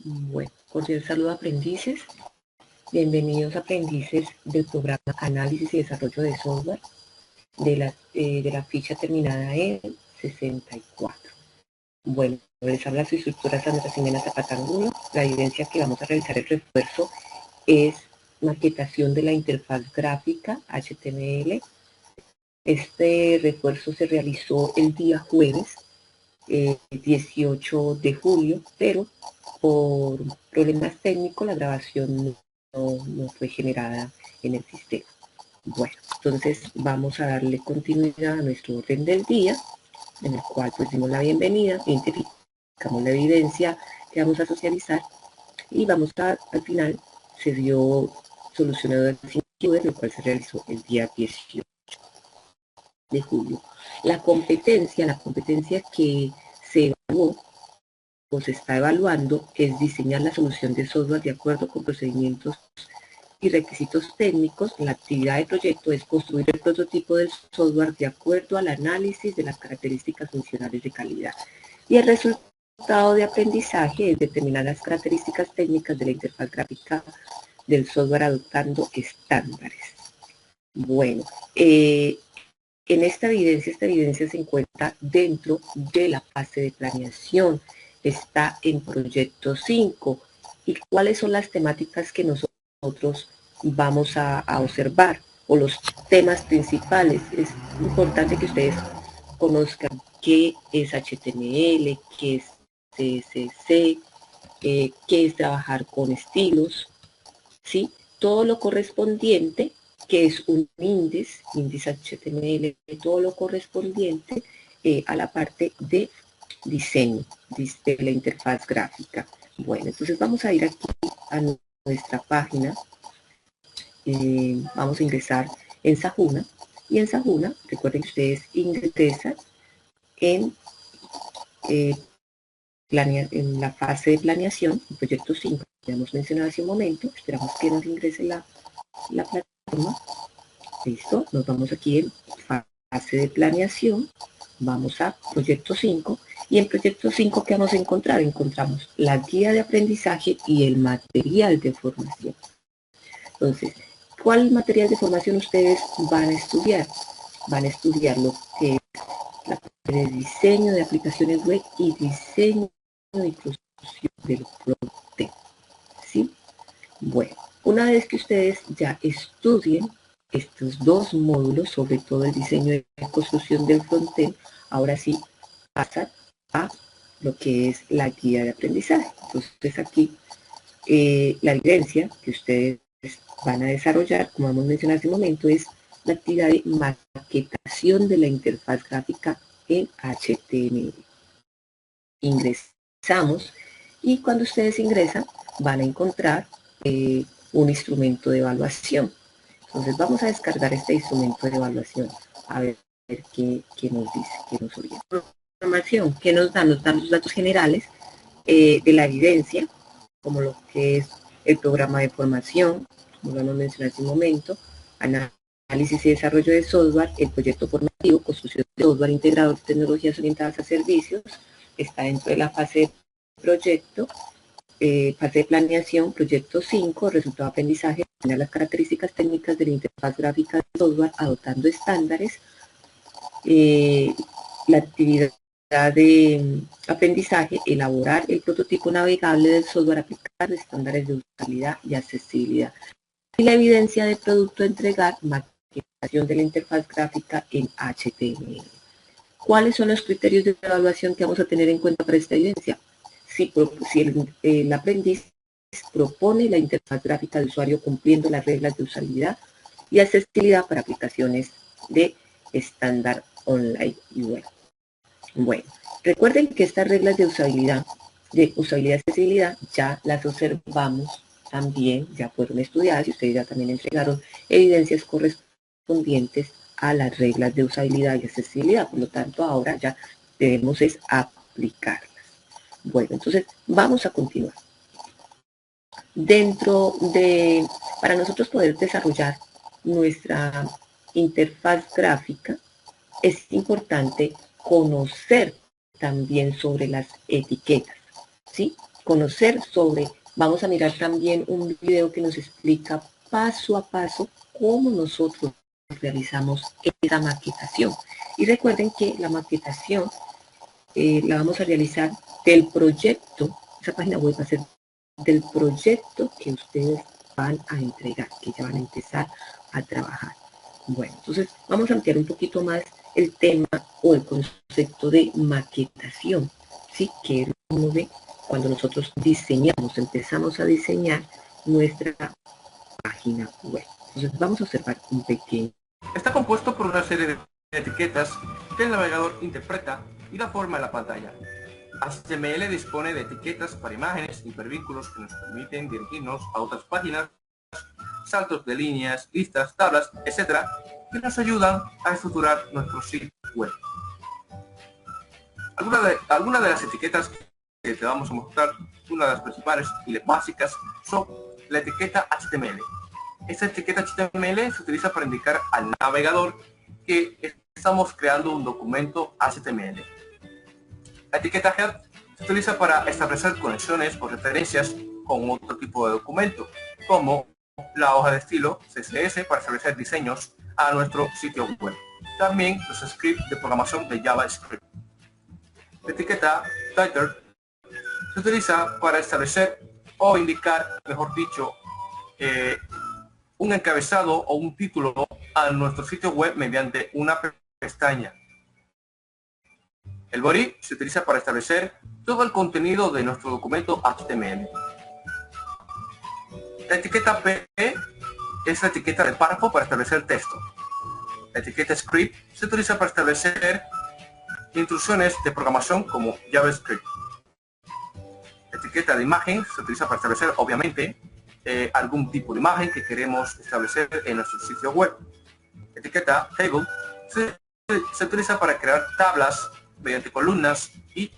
Bueno, cordial saludo aprendices. Bienvenidos aprendices del programa Análisis y Desarrollo de Software de la ficha terminada en 64. Bueno, les habla su instructora Sandra Ximena Zapata Angulo. La evidencia que vamos a realizar el refuerzo es maquetación de la interfaz gráfica HTML. Este refuerzo se realizó el día jueves 18 de julio, pero por problemas técnicos la grabación no fue generada en el sistema. Bueno, entonces vamos a darle continuidad a nuestro orden del día, en el cual pues dimos la bienvenida, identificamos la evidencia que vamos a socializar y al final se dio solucionado el incidente, el cual se realizó el día 18 de julio. La competencia que se evaluó o se está evaluando es diseñar la solución de software de acuerdo con procedimientos y requisitos técnicos. La actividad de proyecto es construir el prototipo del software de acuerdo al análisis de las características funcionales de calidad. Y el resultado de aprendizaje es determinar las características técnicas de la interfaz gráfica del software adoptando estándares. Bueno, en esta evidencia se encuentra dentro de la fase de planeación, está en proyecto 5. ¿Y cuáles son las temáticas que nosotros vamos a observar? O los temas principales. Es importante que ustedes conozcan qué es HTML, qué es CSS, qué es trabajar con estilos, ¿sí? Todo lo correspondiente, que es un índice HTML, todo lo correspondiente a la parte de diseño de la interfaz gráfica. Bueno, entonces vamos a ir aquí a nuestra página, vamos a ingresar en Sajuna, y en Sajuna, recuerden que ustedes ingresan en la fase de planeación, el proyecto 5, que hemos mencionado hace un momento. Esperamos que nos ingrese la plataforma. Listo, nos vamos aquí en fase de planeación, vamos a proyecto 5, y en proyecto 5, ¿qué vamos a encontrar? Encontramos la guía de aprendizaje y el material de formación. Entonces, ¿cuál material de formación ustedes van a estudiar? Van a estudiar lo que es la parte de diseño de aplicaciones web y diseño de inclusión del frontend, ¿sí? Bueno, una vez que ustedes ya estudien estos dos módulos, sobre todo el diseño y la construcción del frontend, ahora sí pasan a lo que es la guía de aprendizaje. Entonces aquí la evidencia que ustedes van a desarrollar, como hemos mencionado hace un momento, es la actividad de maquetación de la interfaz gráfica en HTML. Ingresamos y cuando ustedes ingresan van a encontrar un instrumento de evaluación. Entonces vamos a descargar este instrumento de evaluación a ver qué nos dice, qué nos orienta. Información que nos dan los datos generales de la evidencia, como lo que es el programa de formación, como lo hemos mencionado hace un momento, análisis y desarrollo de software, el proyecto formativo, construcción de software integrador de tecnologías orientadas a servicios, está dentro de la fase de proyecto, fase de planeación, proyecto 5, resultado de aprendizaje, las características técnicas de la interfaz gráfica del software adoptando estándares, la actividad de aprendizaje, elaborar el prototipo navegable del software, aplicar estándares de usabilidad y accesibilidad. Y la evidencia de producto a entregar, maquetación de la interfaz gráfica en HTML. ¿Cuáles son los criterios de evaluación que vamos a tener en cuenta para esta evidencia? Si el aprendiz propone la interfaz gráfica del usuario cumpliendo las reglas de usabilidad y accesibilidad para aplicaciones de estándar online y web. Bueno, recuerden que estas reglas de usabilidad y accesibilidad ya las observamos también, ya fueron estudiadas y ustedes ya también entregaron evidencias correspondientes a las reglas de usabilidad y accesibilidad. Por lo tanto, ahora ya debemos es aplicarlas. Bueno, entonces vamos a continuar. Para nosotros poder desarrollar nuestra interfaz gráfica, es importante conocer también sobre las etiquetas, ¿sí? conocer sobre, vamos a mirar también un video que nos explica paso a paso cómo nosotros realizamos esa maquetación. Y recuerden que la maquetación la vamos a realizar del proyecto, esa página web va a ser del proyecto que ustedes van a entregar, que ya van a empezar a trabajar. Bueno, entonces vamos a ampliar un poquito más el tema o el concepto de maquetación, ¿sí? Que es uno de cuando nosotros diseñamos, empezamos a diseñar nuestra página web. Entonces vamos a observar un pequeño. Está compuesto por una serie de etiquetas que el navegador interpreta y da forma a la pantalla. HTML dispone de etiquetas para imágenes, hipervínculos que nos permiten dirigirnos a otras páginas, saltos de líneas, listas, tablas, etc., que nos ayudan a estructurar nuestro sitio web. Algunas de las etiquetas que te vamos a mostrar, una de las principales y básicas, son la etiqueta HTML. Esta etiqueta HTML se utiliza para indicar al navegador que estamos creando un documento HTML. La etiqueta head se utiliza para establecer conexiones o referencias con otro tipo de documento, como la hoja de estilo CSS para establecer diseños a nuestro sitio web. También los scripts de programación de JavaScript. La etiqueta title se utiliza para establecer o indicar, mejor dicho, un encabezado o un título a nuestro sitio web mediante una pestaña. El body se utiliza para establecer todo el contenido de nuestro documento HTML. La etiqueta P es la etiqueta del párrafo para establecer texto. La etiqueta script se utiliza para establecer instrucciones de programación como JavaScript. La etiqueta de imagen se utiliza para establecer, obviamente, algún tipo de imagen que queremos establecer en nuestro sitio web. La etiqueta table se utiliza para crear tablas mediante columnas y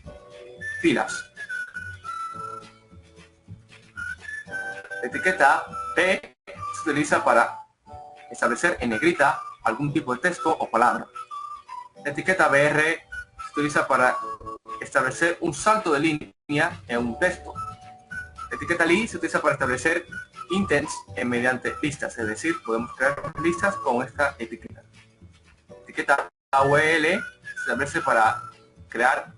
filas. La etiqueta P se utiliza para establecer en negrita algún tipo de texto o palabra. La etiqueta BR se utiliza para establecer un salto de línea en un texto. La etiqueta li se utiliza para establecer intents mediante listas, es decir, podemos crear listas con esta etiqueta. La etiqueta AUL se establece para crear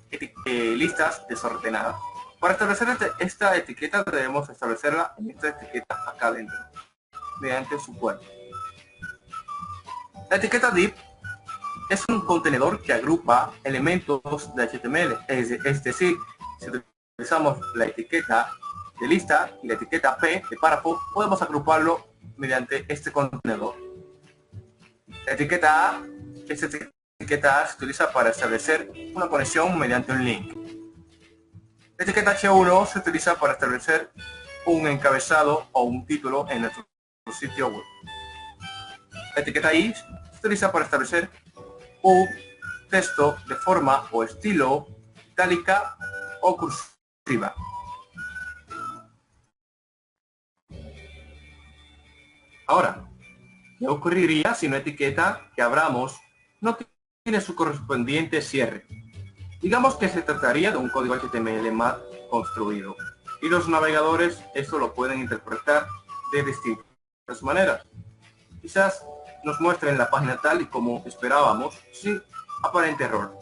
listas desordenadas. Para establecer esta etiqueta debemos establecerla en esta etiqueta acá adentro, mediante su cuerpo. La etiqueta div es un contenedor que agrupa elementos de HTML, es decir, si utilizamos la etiqueta de lista y la etiqueta P de párrafo, podemos agruparlo mediante este contenedor. La etiqueta A, esta etiqueta A se utiliza para establecer una conexión mediante un link. La etiqueta H1 se utiliza para establecer un encabezado o un título en nuestro sitio web. La etiqueta I se utiliza para establecer un texto de forma o estilo itálica o cursiva. Ahora, ¿qué ocurriría si una etiqueta que abramos no tiene su correspondiente cierre? Digamos que se trataría de un código HTML mal construido y los navegadores esto lo pueden interpretar de distintas maneras. Quizás nos muestren la página tal y como esperábamos, sin aparente error.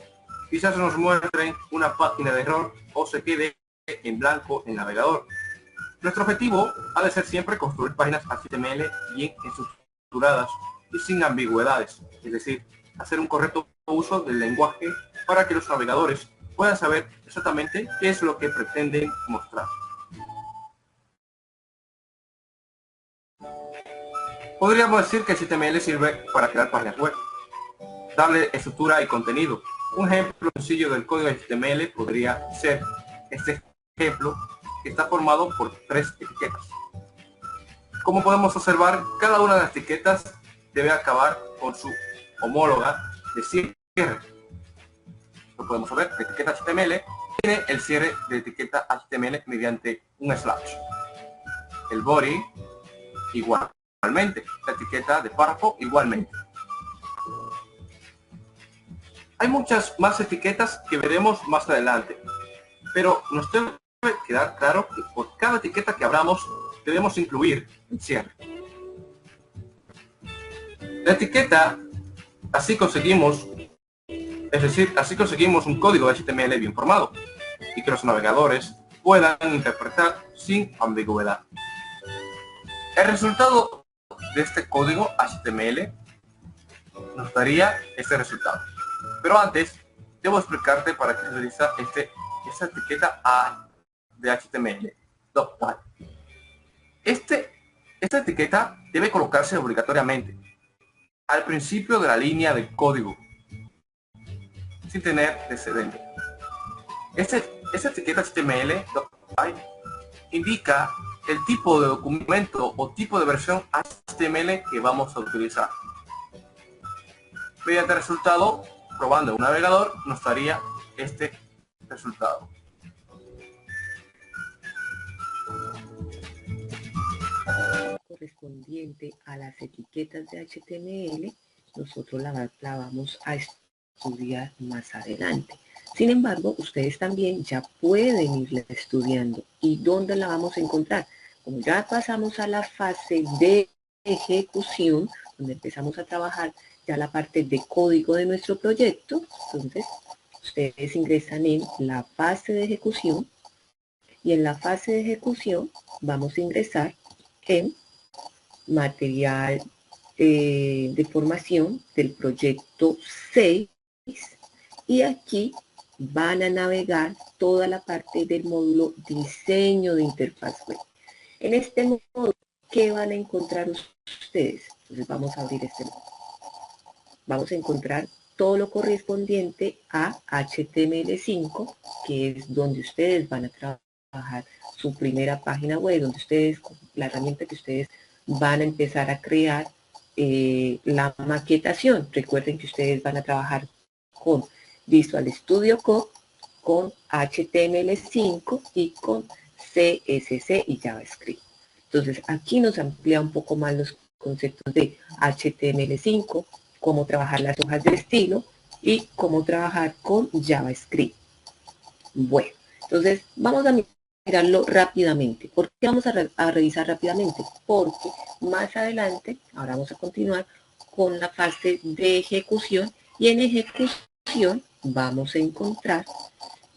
Quizás nos muestren una página de error o se quede en blanco el navegador. Nuestro objetivo ha de ser siempre construir páginas HTML bien estructuradas y sin ambigüedades, es decir, hacer un correcto uso del lenguaje para que los navegadores puedan saber exactamente qué es lo que pretenden mostrar. Podríamos decir que HTML sirve para crear páginas web, darle estructura y contenido. Un ejemplo sencillo del código HTML podría ser este ejemplo, que está formado por 3 etiquetas. Como podemos observar, cada una de las etiquetas debe acabar con su homóloga de cierre. Lo podemos ver, la etiqueta HTML tiene el cierre de etiqueta HTML mediante un slash. El body igualmente, la etiqueta de párrafo igualmente. Hay muchas más etiquetas que veremos más adelante, pero nuestro quedar claro que por cada etiqueta que abramos debemos incluir el cierre. La etiqueta, así conseguimos un código HTML bien formado y que los navegadores puedan interpretar sin ambigüedad. El resultado de este código HTML nos daría este resultado. Pero antes, debo explicarte para qué se utiliza esta etiqueta A de HTML. Esta esta debe colocarse obligatoriamente al principio de la línea de código, sin tener precedente. Esta etiqueta HTML indica el tipo de documento o tipo de versión HTML que vamos a utilizar. Mediante el resultado, probando en un navegador, nos daría este resultado. Correspondiente a las etiquetas de HTML, nosotros la vamos a estudiar más adelante. Sin embargo, ustedes también ya pueden irla estudiando. ¿Y dónde la vamos a encontrar? Como ya pasamos a la fase de ejecución, donde empezamos a trabajar ya la parte de código de nuestro proyecto, entonces ustedes ingresan en la fase de ejecución y en la fase de ejecución vamos a ingresar en material de formación del proyecto 6 y aquí van a navegar toda la parte del módulo diseño de interfaz web. En este módulo, ¿qué van a encontrar ustedes? Entonces vamos a abrir este módulo. Vamos a encontrar todo lo correspondiente a HTML5, que es donde ustedes van a trabajar su primera página web, donde ustedes, la herramienta que ustedes van a empezar a crear la maquetación. Recuerden que ustedes van a trabajar con Visual Studio Code, con HTML5 y con CSS y JavaScript. Entonces, aquí nos amplía un poco más los conceptos de HTML5, cómo trabajar las hojas de estilo y cómo trabajar con JavaScript. Bueno, entonces vamos a mirarlo rápidamente. ¿Por qué vamos a revisar rápidamente? Porque más adelante, ahora vamos a continuar con la fase de ejecución y en ejecución vamos a encontrar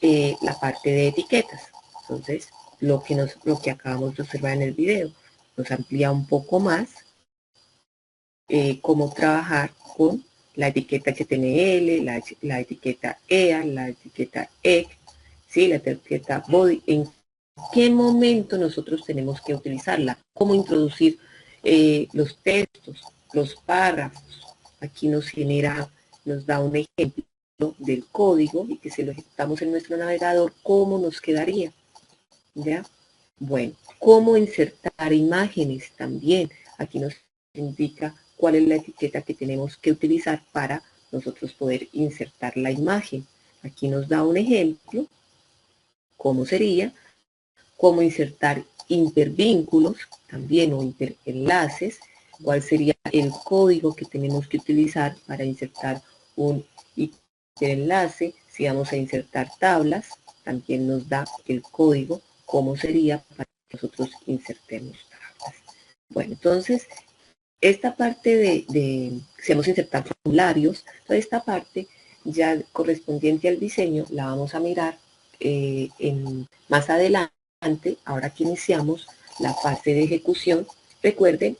la parte de etiquetas. Entonces, lo que acabamos de observar en el video nos amplía un poco más cómo trabajar con la etiqueta HTML, la etiqueta EA, la etiqueta EC, ¿sí? La etiqueta body, en qué momento nosotros tenemos que utilizarla, cómo introducir los textos, los párrafos. Aquí nos da un ejemplo del código y que si lo ejecutamos en nuestro navegador, ¿cómo nos quedaría? ¿Ya? Bueno, cómo insertar imágenes también. Aquí nos indica cuál es la etiqueta que tenemos que utilizar para nosotros poder insertar la imagen. Aquí nos da un ejemplo, cómo sería, cómo insertar intervínculos también o interenlaces, cuál sería el código que tenemos que utilizar para insertar un interenlace, si vamos a insertar tablas, también nos da el código, cómo sería para que nosotros insertemos tablas. Bueno, entonces, esta parte si vamos a insertar formularios, toda esta parte ya correspondiente al diseño la vamos a mirar más adelante, ahora que iniciamos la fase de ejecución. Recuerden,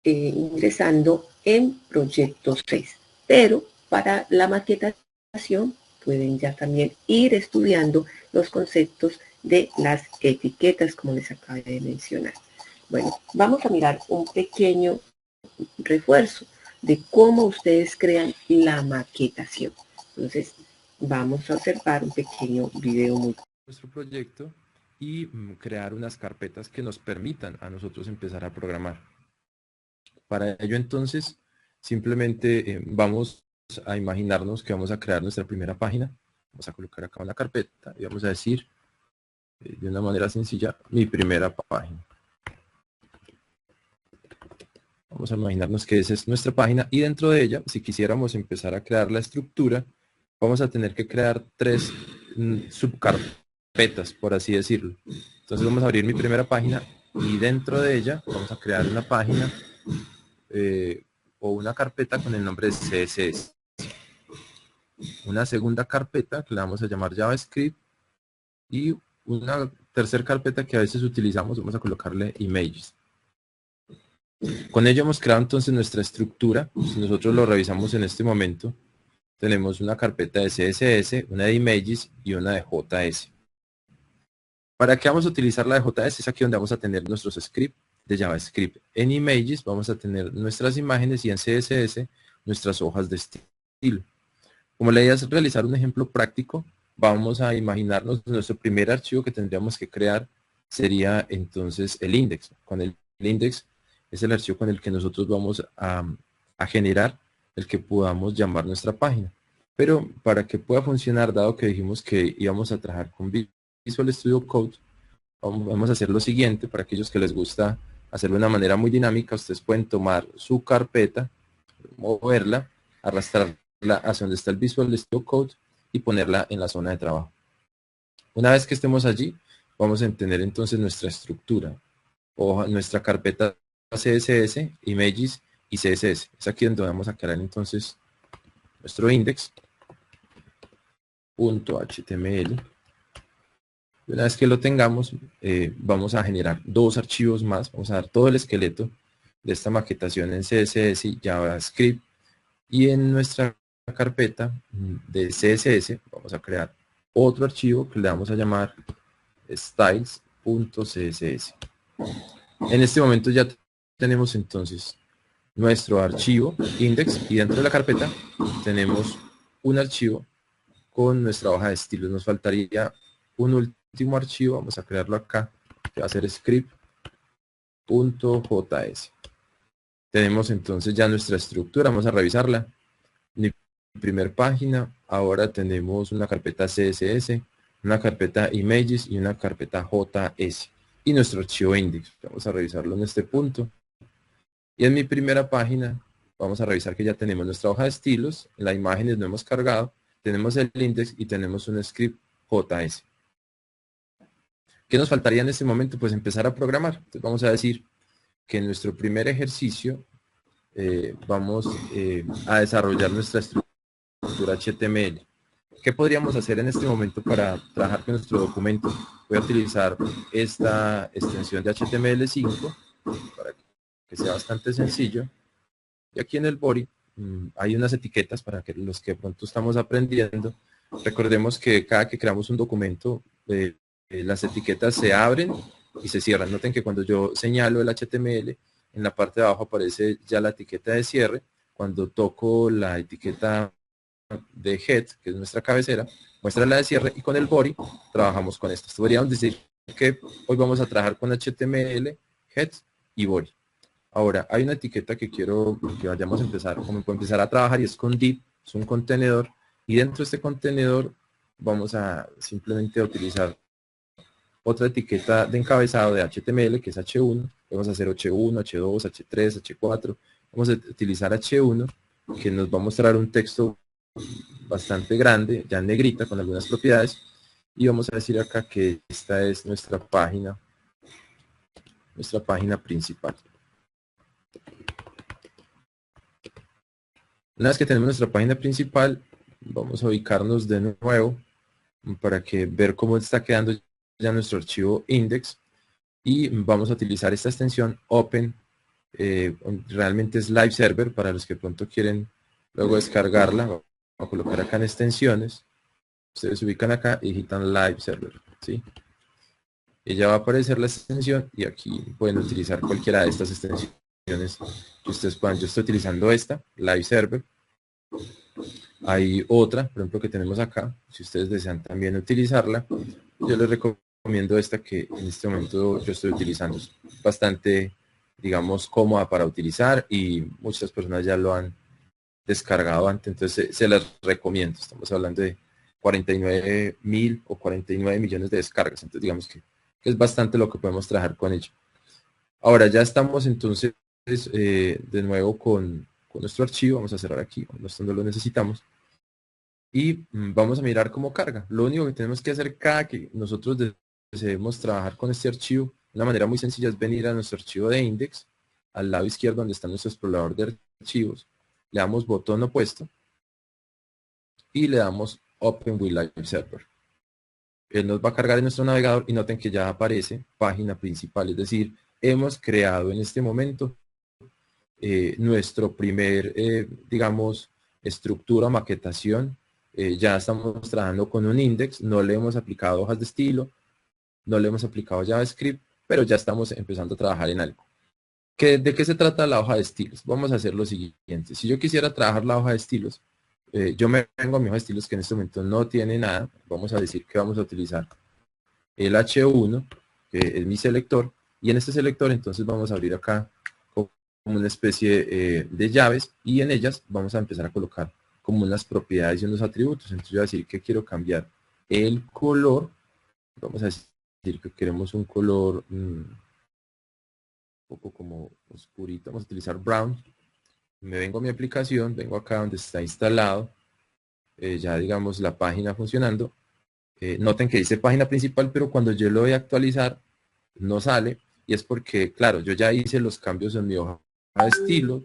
ingresando en proyecto 6, pero para la maquetación pueden ya también ir estudiando los conceptos de las etiquetas, como les acabo de mencionar. Bueno, vamos a mirar un pequeño refuerzo de cómo ustedes crean la maquetación. Entonces, vamos a observar un pequeño video muy... Nuestro proyecto y crear unas carpetas que nos permitan a nosotros empezar a programar. Para ello, entonces, simplemente vamos a imaginarnos que vamos a crear nuestra primera página. Vamos a colocar acá una carpeta y vamos a decir de una manera sencilla, mi primera página. Vamos a imaginarnos que esa es nuestra página y dentro de ella, si quisiéramos empezar a crear la estructura, vamos a tener que crear 3 subcarpetas. carpetas, por así decirlo. Entonces vamos a abrir mi primera página y dentro de ella vamos a crear una página o una carpeta con el nombre de CSS. Una segunda carpeta que la vamos a llamar JavaScript y una tercera carpeta que a veces utilizamos, vamos a colocarle Images. Con ello hemos creado entonces nuestra estructura. Si nosotros lo revisamos en este momento, tenemos una carpeta de CSS, una de Images y una de JS. ¿Para qué vamos a utilizar la de JS? Es aquí donde vamos a tener nuestros scripts de JavaScript. En Images vamos a tener nuestras imágenes y en CSS nuestras hojas de estilo. Como la idea es realizar un ejemplo práctico, vamos a imaginarnos nuestro primer archivo que tendríamos que crear sería entonces el index. Con el index es el archivo con el que nosotros vamos a generar el que podamos llamar nuestra página. Pero para que pueda funcionar, dado que dijimos que íbamos a trabajar con Visual Studio Code, vamos a hacer lo siguiente. Para aquellos que les gusta hacerlo de una manera muy dinámica, ustedes pueden tomar su carpeta, moverla, arrastrarla hacia donde está el Visual Studio Code y ponerla en la zona de trabajo. Una vez que estemos allí, vamos a tener entonces nuestra estructura o nuestra carpeta CSS, Images y CSS. Es aquí donde vamos a crear entonces nuestro index.html. Una vez que lo tengamos, vamos a generar dos archivos más. Vamos a dar todo el esqueleto de esta maquetación en CSS y JavaScript. Y en nuestra carpeta de CSS vamos a crear otro archivo que le vamos a llamar styles.css. En este momento ya tenemos entonces nuestro archivo index y dentro de la carpeta tenemos un archivo con nuestra hoja de estilos. Nos faltaría un último archivo, vamos a crearlo acá, que va a ser script.js. Tenemos entonces ya nuestra estructura, vamos a revisarla. Mi primer página, ahora tenemos una carpeta CSS, una carpeta Images y una carpeta JS. Y nuestro archivo index, vamos a revisarlo en este punto. Y en mi primera página, vamos a revisar que ya tenemos nuestra hoja de estilos, en las imágenes no hemos cargado, tenemos el index y tenemos un script JS. ¿Qué nos faltaría en este momento? Pues empezar a programar. Entonces vamos a decir que en nuestro primer ejercicio vamos a desarrollar nuestra estructura HTML. ¿Qué podríamos hacer en este momento para trabajar con nuestro documento? Voy a utilizar esta extensión de HTML5 para que sea bastante sencillo. Y aquí en el body hay unas etiquetas para que los que de pronto estamos aprendiendo. Recordemos que cada que creamos un documento, las etiquetas se abren y se cierran. Noten que cuando yo señalo el HTML, en la parte de abajo aparece ya la etiqueta de cierre. Cuando toco la etiqueta de head, que es nuestra cabecera, muestra la de cierre, y con el body trabajamos con esto. Podríamos decir que hoy vamos a trabajar con HTML, head y body. Ahora, hay una etiqueta que quiero que vayamos a empezar a trabajar y es con div, es un contenedor, y dentro de este contenedor vamos a simplemente utilizar otra etiqueta de encabezado de HTML que es H1, vamos a hacer H1, H2, H3, H4, vamos a utilizar H1 que nos va a mostrar un texto bastante grande, ya en negrita con algunas propiedades, y vamos a decir acá que esta es nuestra página principal. Una vez que tenemos nuestra página principal, vamos a ubicarnos de nuevo para ver cómo está quedando ya nuestro archivo index, y vamos a utilizar esta extensión open, realmente es live server para los que pronto quieren luego descargarla. Vamos a colocar acá en extensiones, ustedes se ubican acá y digitan live server, ¿sí? Y ya va a aparecer la extensión y aquí pueden utilizar cualquiera de estas extensiones que ustedes puedan. Yo estoy utilizando esta, live server. Hay otra, por ejemplo, que tenemos acá. Si ustedes desean también utilizarla, yo les recomiendo esta que en este momento yo estoy utilizando. Es bastante, digamos, cómoda para utilizar y muchas personas ya lo han descargado antes, entonces se las recomiendo. Estamos hablando de 49.000 o 49 millones de descargas, entonces digamos que es bastante lo que podemos trabajar con ello. Ahora ya estamos entonces de nuevo con nuestro archivo. Vamos a cerrar aquí, no lo necesitamos. y vamos a mirar cómo carga. Lo único que tenemos que hacer cada que nosotros deseemos trabajar con este archivo, una manera muy sencilla es venir a nuestro archivo de index, al lado izquierdo donde está nuestro explorador de archivos, le damos botón opuesto y le damos Open with Live Server. Él nos va a cargar en nuestro navegador y noten que ya aparece página principal, es decir, hemos creado en este momento nuestro primer, digamos, estructura o maquetación. Ya estamos trabajando con un index, no le hemos aplicado hojas de estilo, no le hemos aplicado JavaScript, pero ya estamos empezando a trabajar en algo. ¿De qué se trata la hoja de estilos? Vamos a hacer lo siguiente. Si yo quisiera trabajar la hoja de estilos, yo me vengo a mi hoja de estilos que en este momento no tiene nada. Vamos a decir que vamos a utilizar el H1, que es mi selector, y en este selector entonces vamos a abrir acá como una especie de llaves, y en ellas vamos a empezar a colocar como unas propiedades y unos atributos. Entonces yo voy a decir que quiero cambiar el color. Vamos a decir que queremos un color un poco como oscurito. Vamos a utilizar brown. Me vengo a mi aplicación, vengo acá donde está instalado, ya digamos la página funcionando. Noten que dice página principal, pero cuando yo lo voy a actualizar no sale, y es porque, claro, yo ya hice los cambios en mi hoja de estilo,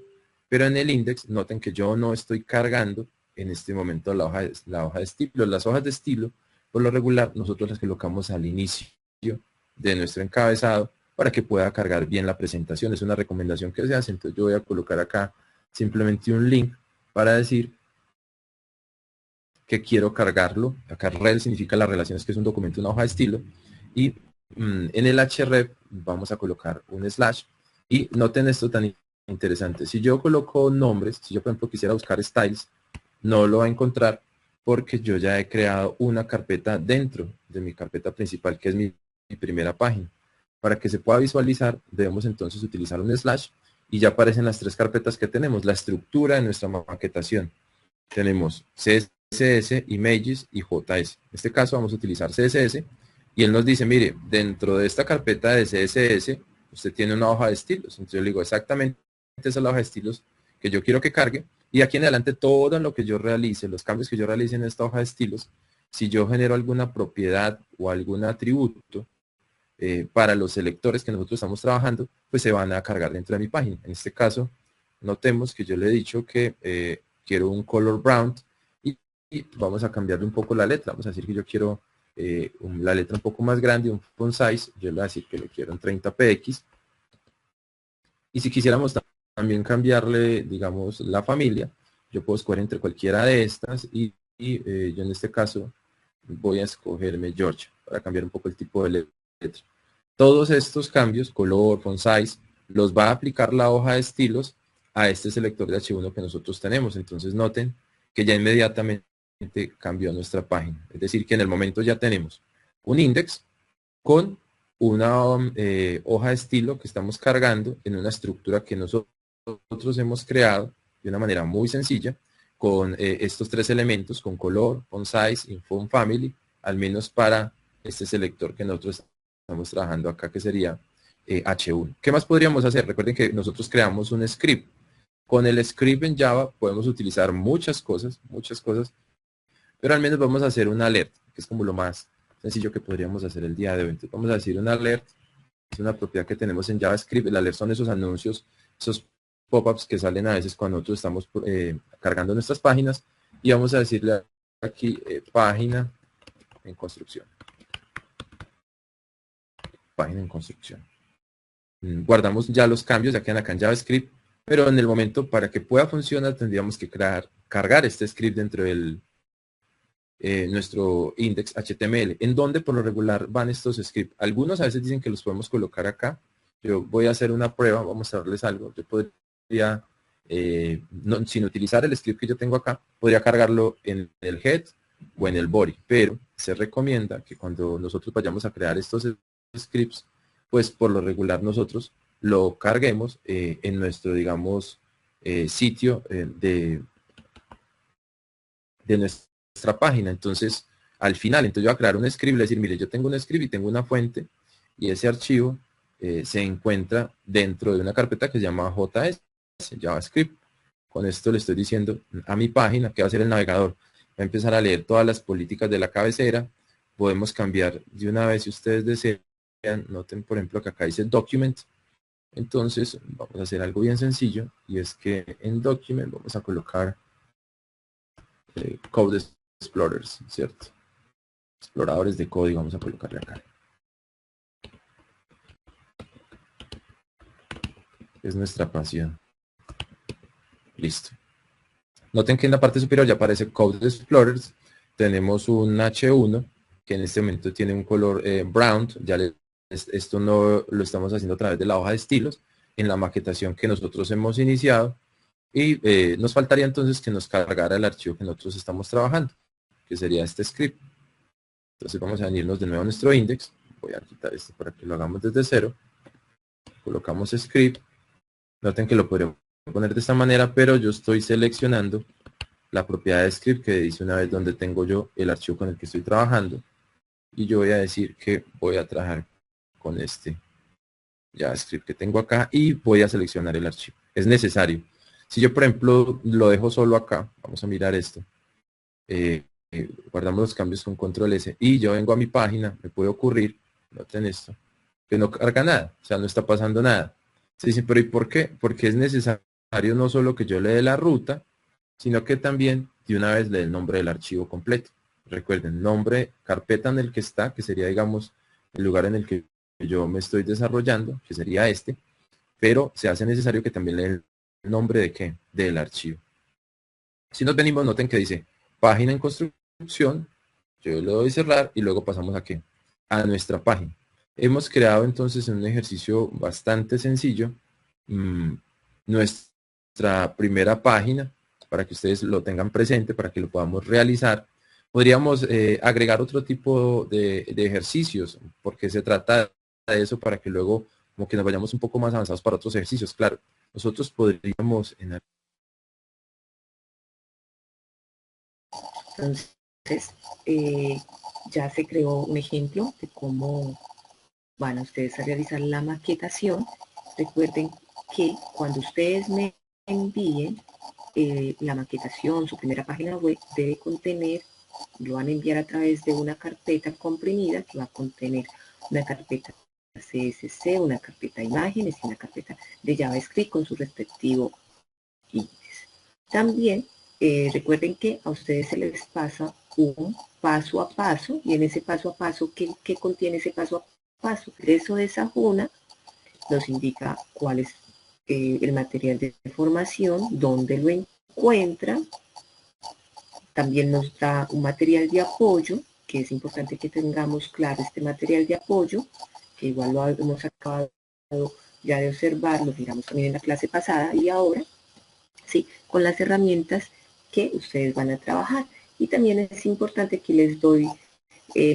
pero en el index noten que yo no estoy cargando en este momento la hoja de estilo. Las hojas de estilo, por lo regular, nosotros las colocamos al inicio de nuestro encabezado para que pueda cargar bien la presentación. Es una recomendación que se hace. Entonces yo voy a colocar acá simplemente un link para decir que quiero cargarlo. Acá rel significa las relaciones, que es un documento, una hoja de estilo, y en el href vamos a colocar un slash, y noten esto tan interesante. Si yo coloco nombres, si yo por ejemplo quisiera buscar styles, no lo va a encontrar porque yo ya he creado una carpeta dentro de mi carpeta principal, que es mi primera página. Para que se pueda visualizar, debemos entonces utilizar un slash, y ya aparecen las tres carpetas que tenemos, la estructura de nuestra maquetación. Tenemos CSS, Images y JS. En este caso vamos a utilizar CSS, y él nos dice, mire, dentro de esta carpeta de CSS, usted tiene una hoja de estilos. Entonces yo le digo, exactamente esa es la hoja de estilos que yo quiero que cargue, y aquí en adelante todo lo que yo realice, los cambios que yo realice en esta hoja de estilos, si yo genero alguna propiedad o algún atributo para los selectores que nosotros estamos trabajando, pues se van a cargar dentro de mi página. En este caso, notemos que yo le he dicho que quiero un color brown, y vamos a cambiarle un poco la letra. Vamos a decir que yo quiero la letra un poco más grande, un font size. Yo le voy a decir que le quiero en 30 px. Y si quisiéramos también cambiarle, digamos, la familia, yo puedo escoger entre cualquiera de estas, y yo en este caso voy a escogerme Georgia para cambiar un poco el tipo de letra. Todos estos cambios, color, font size, los va a aplicar la hoja de estilos a este selector de H1 que nosotros tenemos. Entonces noten que ya inmediatamente cambió nuestra página. Es decir, que en el momento ya tenemos un index con una hoja de estilo que estamos cargando en una estructura que nosotros hemos creado de una manera muy sencilla, con estos tres elementos, con color, font size y font family, al menos para este selector que nosotros estamos trabajando acá, que sería H1. ¿Qué más podríamos hacer? Recuerden que nosotros creamos un script. Con el script en Java podemos utilizar muchas cosas, pero al menos vamos a hacer un alert, que es como lo más sencillo que podríamos hacer el día de hoy. Entonces vamos a decir un alert, es una propiedad que tenemos en JavaScript. El alert son esos anuncios, esos pop-ups que salen a veces cuando nosotros estamos cargando nuestras páginas, y vamos a decirle aquí página en construcción. Página en construcción. Guardamos ya los cambios, ya quedan acá en JavaScript, pero en el momento, para que pueda funcionar, tendríamos que cargar este script dentro del nuestro index HTML, en donde por lo regular van estos scripts. Algunos a veces dicen que los podemos colocar acá. Yo voy a hacer una prueba, vamos a darles algo. Yo podría, sin utilizar el script que yo tengo acá, podría cargarlo en el head o en el body, pero se recomienda que cuando nosotros vayamos a crear estos scripts, pues por lo regular nosotros lo carguemos en nuestro, digamos, sitio de nuestra página. Entonces, al final, entonces yo voy a crear un script, decir, mire, yo tengo un script y tengo una fuente, y ese archivo se encuentra dentro de una carpeta que se llama JS, JavaScript. Con esto le estoy diciendo a mi página, que va a ser el navegador, a empezar a leer todas las políticas de la cabecera. Podemos cambiar de una vez si ustedes desean. Noten, por ejemplo, que acá dice Document. Entonces, vamos a hacer algo bien sencillo, y es que en Document vamos a colocar Code Explorers, ¿cierto? Exploradores de código, vamos a colocarle acá. Es nuestra pasión. Listo. Noten que en la parte superior ya aparece Code Explorers. Tenemos un H1 que en este momento tiene un color brown. Esto no lo estamos haciendo a través de la hoja de estilos en la maquetación que nosotros hemos iniciado. Y nos faltaría entonces que nos cargara el archivo que nosotros estamos trabajando, que sería este script. Entonces vamos a venirnos de nuevo a nuestro index. Voy a quitar esto para que lo hagamos desde cero. Colocamos script. Noten que lo podemos poner de esta manera, pero yo estoy seleccionando la propiedad de script que dice una vez donde tengo yo el archivo con el que estoy trabajando. Y yo voy a decir que voy a trabajar con este JavaScript que tengo acá y voy a seleccionar el archivo. Es necesario. Si yo, por ejemplo, lo dejo solo acá, vamos a mirar esto. Guardamos los cambios con control S y yo vengo a mi página, me puede ocurrir, noten esto, que no carga nada, o sea, no está pasando nada. Se dicen, pero ¿y por qué? Porque es necesario no solo que yo le dé la ruta, sino que también de una vez le dé el nombre del archivo completo. Recuerden, nombre, carpeta en el que está, que sería, digamos, el lugar en el que yo me estoy desarrollando, que sería este, pero se hace necesario que también le dé el nombre de qué, del archivo. Si nos venimos, noten que dice página en construcción, yo le doy cerrar y luego pasamos a qué, a nuestra página. Hemos creado entonces un ejercicio bastante sencillo, nuestra primera página, para que ustedes lo tengan presente, para que lo podamos realizar. Podríamos agregar otro tipo de ejercicios, porque se trata de eso, para que luego como que nos vayamos un poco más avanzados para otros ejercicios. Claro, nosotros podríamos... Entonces, ya se creó un ejemplo de cómo van a ustedes a realizar la maquetación. Recuerden que cuando ustedes me envíen la maquetación, su primera página web debe contener, lo van a enviar a través de una carpeta comprimida que va a contener una carpeta CSS, una carpeta imágenes y una carpeta de JavaScript con su respectivo índice. También recuerden que a ustedes se les pasa un paso a paso, y en ese paso a paso, ¿qué contiene ese paso a paso? Eso de Sajuna nos indica cuál es el material de formación, dónde lo encuentra. También nos da un material de apoyo, que es importante que tengamos claro este material de apoyo, que igual lo hemos acabado ya de observar, lo miramos también en la clase pasada y ahora, ¿sí? Con las herramientas que ustedes van a trabajar. Y también es importante que les doy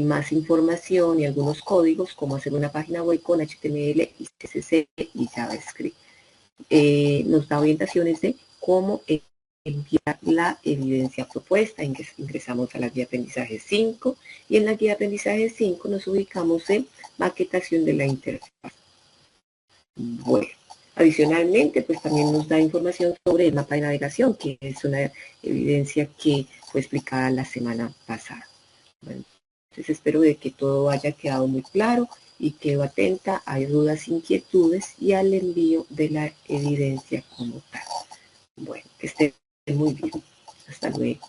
más información y algunos códigos, como hacer una página web con HTML y CSS y JavaScript. Nos da orientaciones de cómo enviar la evidencia propuesta. Ingresamos a la guía de aprendizaje 5 y en la guía de aprendizaje 5 nos ubicamos en maquetación de la interfaz. Bueno, adicionalmente, pues también nos da información sobre el mapa de navegación, que es una evidencia que fue explicada la semana pasada. Bueno, entonces espero de que todo haya quedado muy claro y quedo atenta a dudas, inquietudes y al envío de la evidencia como tal. Bueno, que estén muy bien. Hasta luego.